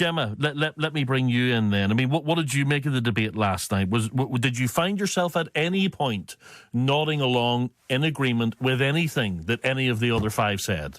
Gemma, let me bring you in then. I mean, what did you make of the debate last night? Did you find yourself at any point nodding along in agreement with anything that any of the other five said?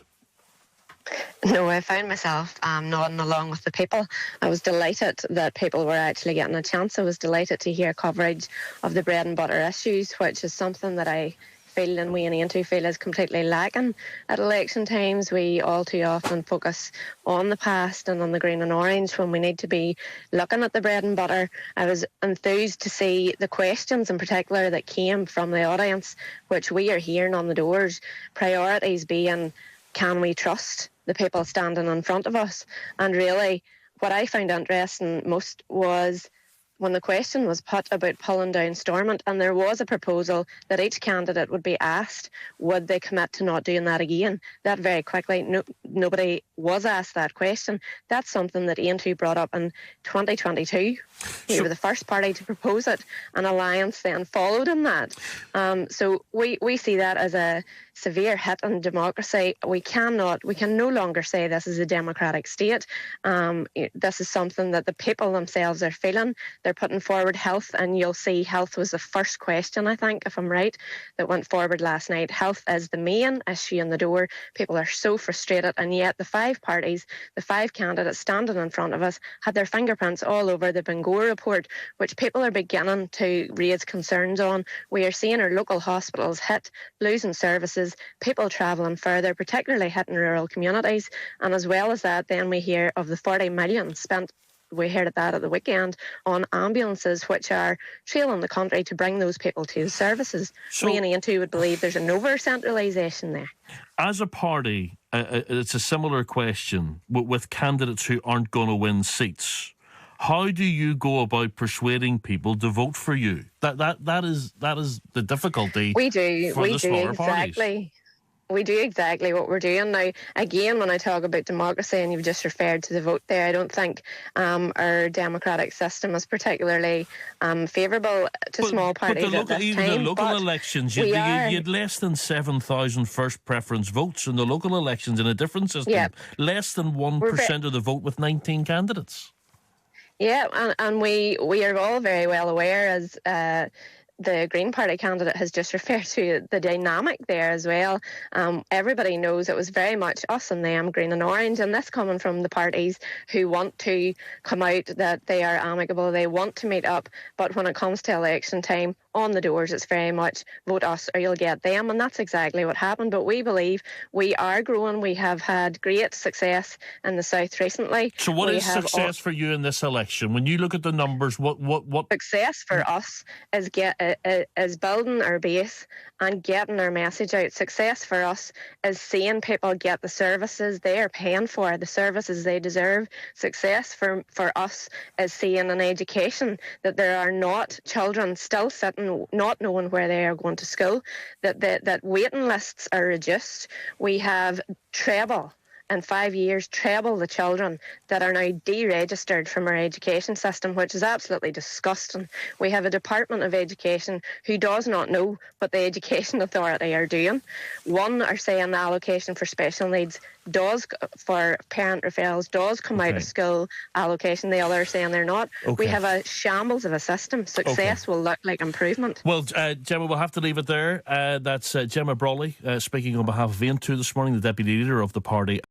No, I found myself nodding along with the people. I was delighted that people were actually getting a chance. I was delighted to hear coverage of the bread and butter issues, which is something that I feel and we in Aontú feel is completely lacking at election times. We all too often focus on the past and on the green and orange when we need to be looking at the bread and butter. I was enthused to see the questions in particular that came from the audience, which we are hearing on the doors, priorities being, can we trust the people standing in front of us? And really, what I found interesting most was when the question was put about pulling down Stormont, and there was a proposal that each candidate would be asked, would they commit to not doing that again? That very quickly, nobody was asked that question. That's something that Aontú brought up in 2022. We were the first party to propose it, and Alliance then followed in that. So we see that as a severe hit on democracy. We can no longer say this is a democratic state. This is something that the people themselves are feeling. They're putting forward health, and you'll see health was the first question, I think, if I'm right, that went forward last night. Health is the main issue in the door. People are so frustrated, and yet the five parties, the five candidates standing in front of us had their fingerprints all over the Bangor report, which people are beginning to raise concerns on. We are seeing our local hospitals hit, losing services, people travelling further, particularly hitting rural communities. And as well as that, then we hear of the 40 million spent, we heard of that at the weekend, on ambulances which are trailing the country to bring those people to the services. So, we in Aontú would believe there's an over-centralisation there. As a party, it's a similar question with candidates who aren't going to win seats. How do you go about persuading people to vote for you? That is the difficulty. We do smaller exactly. parties. We do exactly what we're doing now. Again, when I talk about democracy, and you've just referred to the vote there, I don't think our democratic system is particularly favourable to small parties at this time. In the local elections, you had less than 7,000 first preference votes in the local elections in a different system. Yep. Less than 1% of the vote with 19 candidates. Yeah, and we are all very well aware, as the Green Party candidate has just referred to, the dynamic there as well. Everybody knows it was very much us and them, green and orange, and this coming from the parties who want to come out that they are amicable, they want to meet up, but when it comes to election time, on the doors, it's very much vote us or you'll get them, and that's exactly what happened. But we believe we are growing. We have had great success in the south recently. So what is success for you in this election? When you look at the numbers, what success for us is building our base and getting our message out. Success for us is seeing people get the services they are paying for, the services they deserve. Success for us is seeing an education, that there are not children still sitting not knowing where they are going to school, that waiting lists are reduced. We have in 5 years, treble the children that are now deregistered from our education system, which is absolutely disgusting. We have a Department of Education who does not know what the Education Authority are doing. One are saying the allocation for special needs for parent referrals does come out of school allocation. The other are saying they're not. We have a shambles of a system. Success will look like improvement. Well, Gemma, we'll have to leave it there. That's Gemma Brawley speaking on behalf of Aontú this morning, the Deputy Leader of the party.